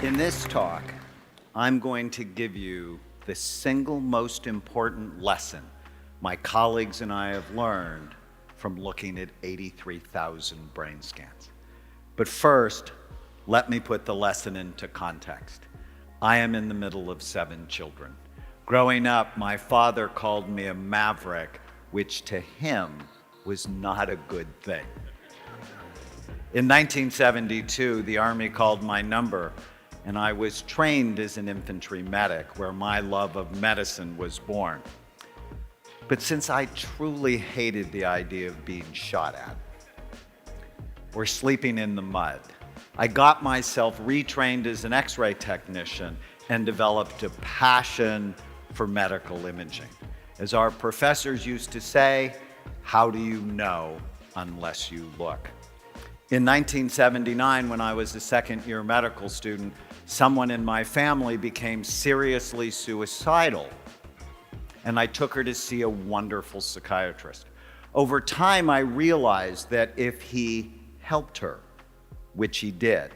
In this talk, I'm going to give you the single most important lesson my colleagues and I have learned from looking at 83,000 brain scans. But first, let me put the lesson into context. I am in the middle of 7 children. Growing up, my father called me a maverick, which to him was not a good thing. In 1972, the Army called my number, and I was trained as an infantry medic, where my love of medicine was born. But since I truly hated the idea of being shot at or sleeping in the mud, I got myself retrained as an X-ray technician and developed a passion for medical imaging. As our professors used to say, how do you know unless you look? In 1979, when I was a second-year medical student, someone in my family became seriously suicidal, and I took her to see a wonderful psychiatrist. Over time, I realized that if he helped her, which he did,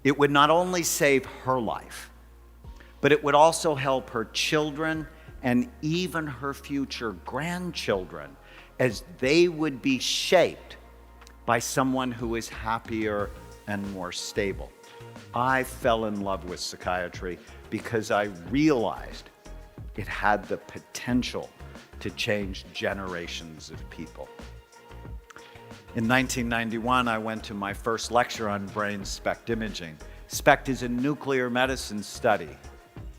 it would not only save her life, but it would also help her children and even her future grandchildren, as they would be shaped by someone who is happier and more stable. I fell in love with psychiatry because I realized it had the potential to change generations of people. In 1991, I went to my first lecture on brain SPECT imaging. SPECT is a nuclear medicine study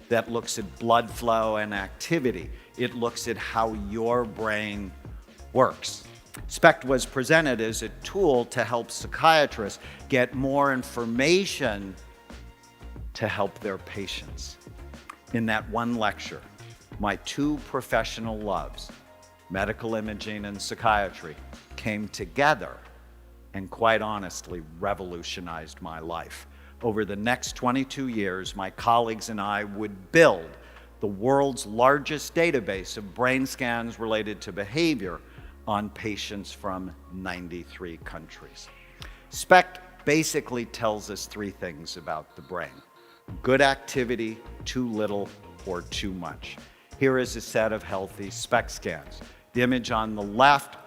that looks at blood flow and activity. It looks at how your brain works. SPECT was presented as a tool to help psychiatrists get more information to help their patients. In that one lecture, my 2 professional loves, medical imaging and psychiatry, came together and quite honestly revolutionized my life. Over the next 22 years, my colleagues and I would build the world's largest database of brain scans related to behavior on patients from 93 countries. SPECT basically tells us 3 things about the brain: good activity, too little, or too much. Here is a set of healthy SPECT scans. The image on the left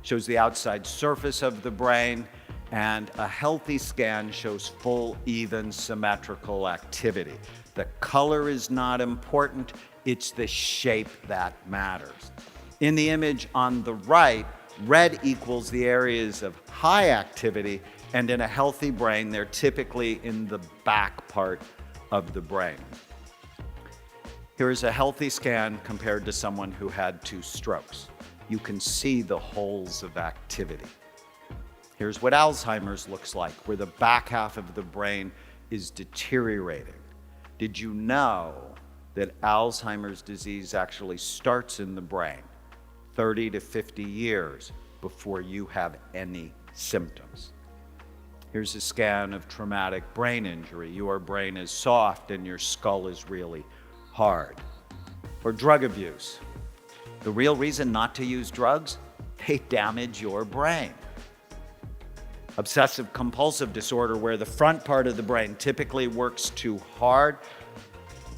shows the outside surface of the brain, and a healthy scan shows full, even, symmetrical activity. The color is not important, it's the shape that matters. In the image on the right, red equals the areas of high activity, and in a healthy brain, they're typically in the back part of the brain. Here is a healthy scan compared to someone who had 2 strokes. You can see the holes of activity. Here's what Alzheimer's looks like, where the back half of the brain is deteriorating. Did you know that Alzheimer's disease actually starts in the brain 30 to 50 years before you have any symptoms? Here's a scan of traumatic brain injury. Your brain is soft and your skull is really hard. Or drug abuse. The real reason not to use drugs? They damage your brain. Obsessive compulsive disorder, where the front part of the brain typically works too hard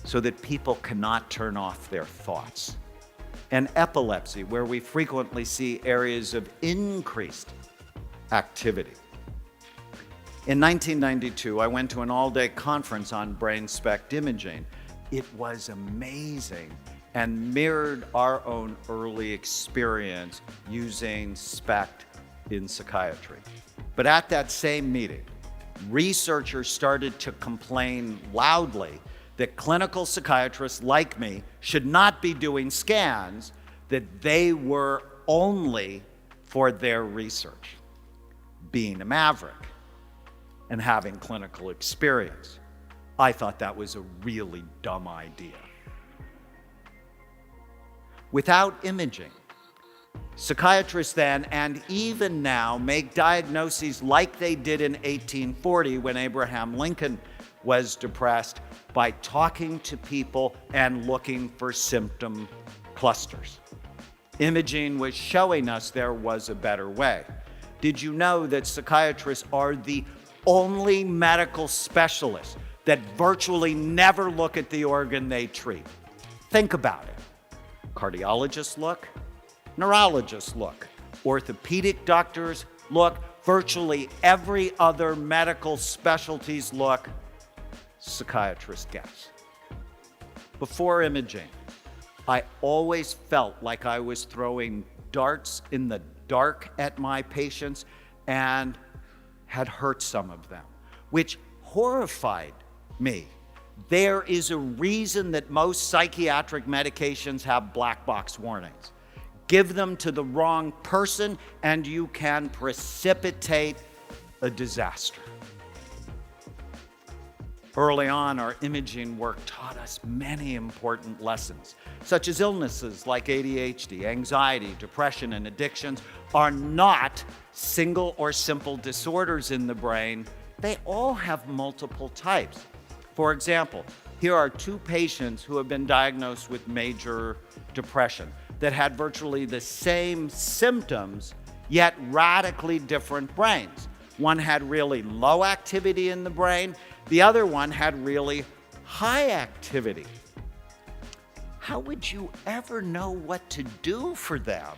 so that people cannot turn off their thoughts. And epilepsy, where we frequently see areas of increased activity. In 1992, I went to an all-day conference on brain SPECT imaging. It was amazing and mirrored our own early experience using SPECT in psychiatry. But at that same meeting, researchers started to complain loudly that clinical psychiatrists like me should not be doing scans, that they were only for their research. Being a maverick and having clinical experience, I thought that was a really dumb idea. Without imaging, psychiatrists then and even now make diagnoses like they did in 1840 when Abraham Lincoln was depressed, by talking to people and looking for symptom clusters. Imaging was showing us there was a better way. Did you know that psychiatrists are the only medical specialists that virtually never look at the organ they treat. Think about it. Cardiologists look, neurologists look, orthopedic doctors look, virtually every other medical specialties look, psychiatrists guess. Before imaging, I always felt like I was throwing darts in the dark at my patients and had hurt some of them, which horrified me. There is a reason that most psychiatric medications have black box warnings. Give them to the wrong person and you can precipitate a disaster. Early on, our imaging work taught us many important lessons, such as illnesses like ADHD, anxiety, depression, and addictions are not single or simple disorders in the brain. They all have multiple types. For example, here are two patients who have been diagnosed with major depression that had virtually the same symptoms, yet radically different brains. One had really low activity in the brain, the other one had really high activity. How would you ever know what to do for them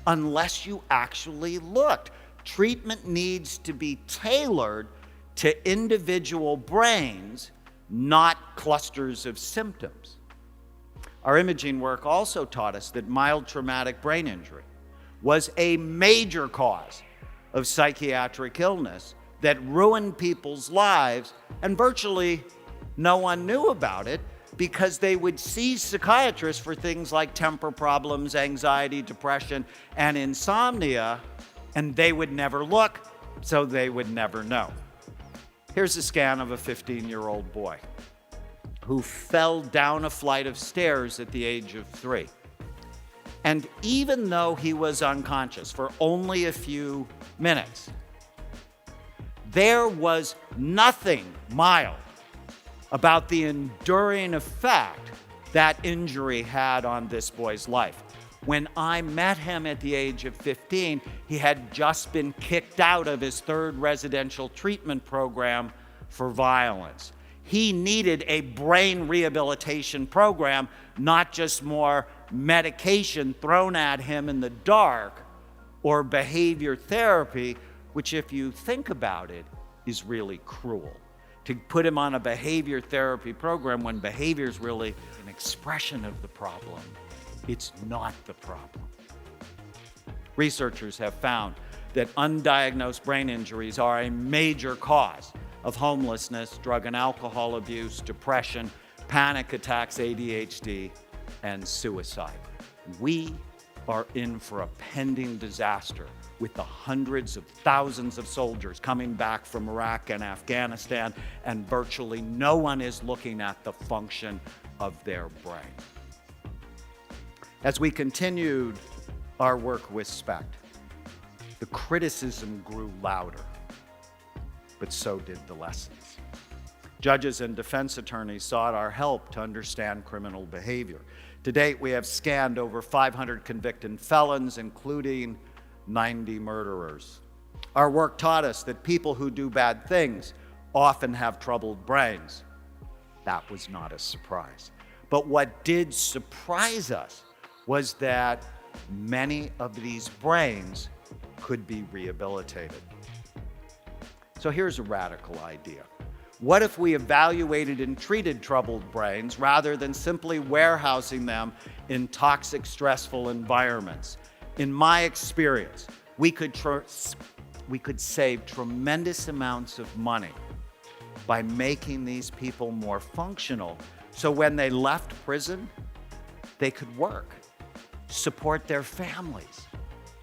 unless you actually looked? Treatment needs to be tailored to individual brains, not clusters of symptoms. Our imaging work also taught us that mild traumatic brain injury was a major cause of psychiatric illness that ruined people's lives, and virtually no one knew about it because they would see psychiatrists for things like temper problems, anxiety, depression, and insomnia, and they would never look, so they would never know. Here's a scan of a 15-year-old boy who fell down a flight of stairs at the age of 3. And even though he was unconscious for only a few minutes, there was nothing mild about the enduring effect that injury had on this boy's life. When I met him at the age of 15, he had just been kicked out of his 3rd residential treatment program for violence. He needed a brain rehabilitation program, not just more medication thrown at him in the dark or behavior therapy, which, if you think about it, is really cruel. To put him on a behavior therapy program when behavior is really an expression of the problem, it's not the problem. Researchers have found that undiagnosed brain injuries are a major cause of homelessness, drug and alcohol abuse, depression, panic attacks, ADHD, and suicide. We are in for a pending disaster with the hundreds of thousands of soldiers coming back from Iraq and Afghanistan, and virtually no one is looking at the function of their brain. As we continued our work with SPECT, the criticism grew louder, but so did the lessons. Judges and defense attorneys sought our help to understand criminal behavior. To date, we have scanned over 500 convicted felons, including 90 murderers. Our work taught us that people who do bad things often have troubled brains. That was not a surprise. But what did surprise us was that many of these brains could be rehabilitated. So here's a radical idea. What if we evaluated and treated troubled brains rather than simply warehousing them in toxic, stressful environments? In my experience, we could save tremendous amounts of money by making these people more functional, so when they left prison, they could work, support their families,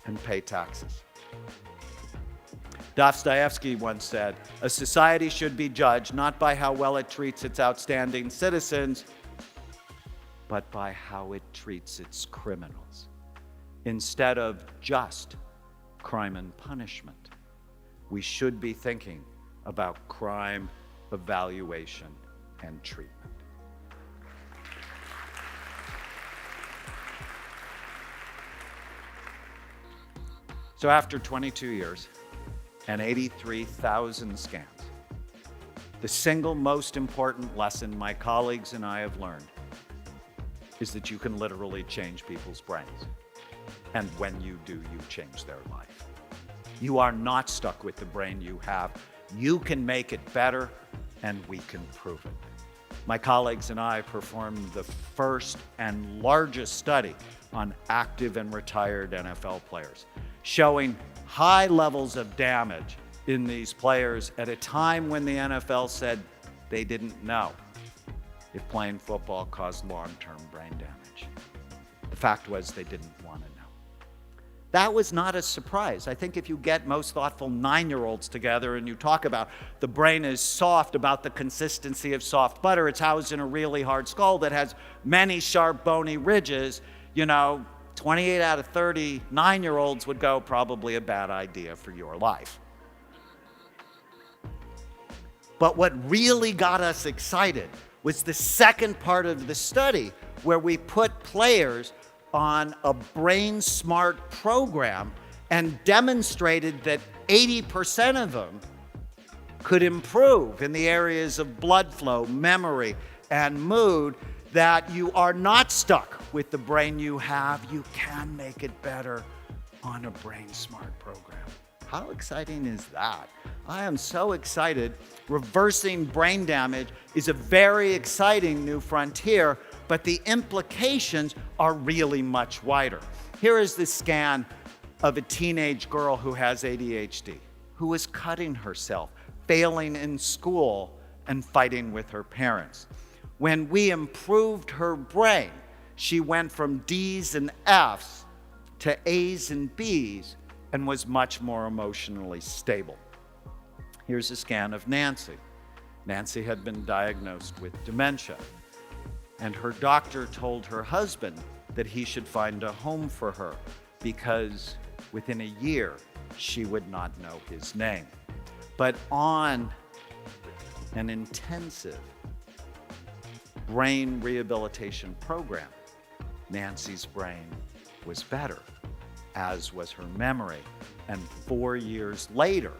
and pay taxes. Dostoevsky once said, "A society should be judged not by how well it treats its outstanding citizens, but by how it treats its criminals." Instead of just crime and punishment, we should be thinking about crime, evaluation, and treatment. So after 22 years and 83,000 scans, The single most important lesson my colleagues and I have learned is that you can literally change people's brains. And when you do, you change their life. You are not stuck with the brain you have. You can make it better, and we can prove it. My colleagues and I performed the first and largest study on active and retired NFL players, showing high levels of damage in these players at a time when the NFL said they didn't know if playing football caused long-term brain damage. The fact was they didn't want to know. That was not a surprise. I think if you get most thoughtful 9-year-olds together and you talk about the brain is soft, about the consistency of soft butter, it's housed in a really hard skull that has many sharp bony ridges, 28 out of 30 9-year-olds would go, probably a bad idea for your life. But what really got us excited was the second part of the study, where we put players on a Brain Smart program and demonstrated that 80% of them could improve in the areas of blood flow, memory, and mood, that you are not stuck with the brain you have. You can make it better on a Brain Smart program. How exciting is that? I am so excited. Reversing brain damage is a very exciting new frontier, but the implications are really much wider. Here is the scan of a teenage girl who has ADHD, who is cutting herself, failing in school, and fighting with her parents. When we improved her brain, she went from D's and F's to A's and B's and was much more emotionally stable. Here's a scan of Nancy. Nancy had been diagnosed with dementia, and her doctor told her husband that he should find a home for her because within a year she would not know his name. But on an intensive brain rehabilitation program, Nancy's brain was better, as was her memory. And 4 years later,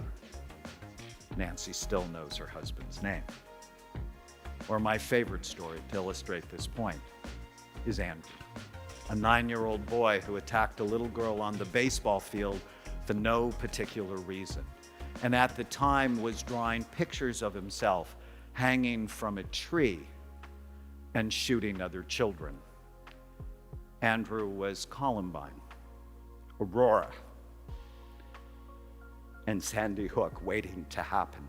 Nancy still knows her husband's name. Or my favorite story to illustrate this point is Andrew, a 9-year-old boy who attacked a little girl on the baseball field for no particular reason, and at the time was drawing pictures of himself hanging from a tree and shooting other children. Andrew was Columbine, Aurora, and Sandy Hook waiting to happen.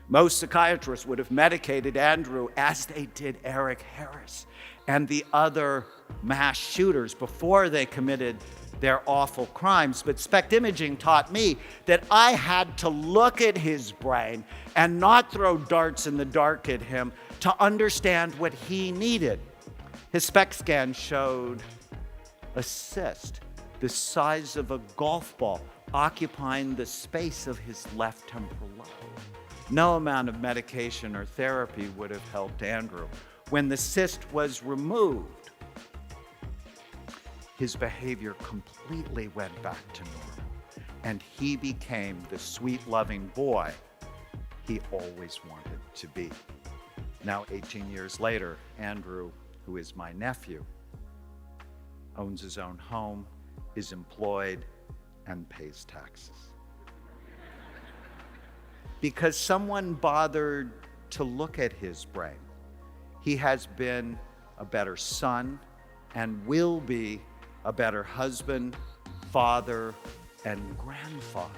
Most psychiatrists would have medicated Andrew as they did Eric Harris and the other mass shooters before they committed their awful crimes. But SPECT imaging taught me that I had to look at his brain and not throw darts in the dark at him to understand what he needed. His SPECT scan showed a cyst the size of a golf ball occupying the space of his left temporal lobe. No amount of medication or therapy would have helped Andrew. When the cyst was removed, his behavior completely went back to normal, and he became the sweet, loving boy he always wanted to be. Now, 18 years later, Andrew, who is my nephew, owns his own home, is employed, and pays taxes. Because someone bothered to look at his brain. He has been a better son and will be a better husband, father, and grandfather.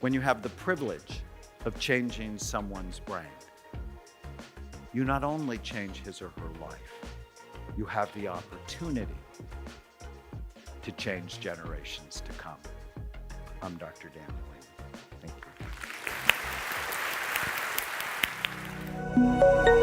When you have the privilege of changing someone's brain, you not only change his or her life, you have the opportunity to change generations to come. I'm Dr. Dan Delaney. Thank you.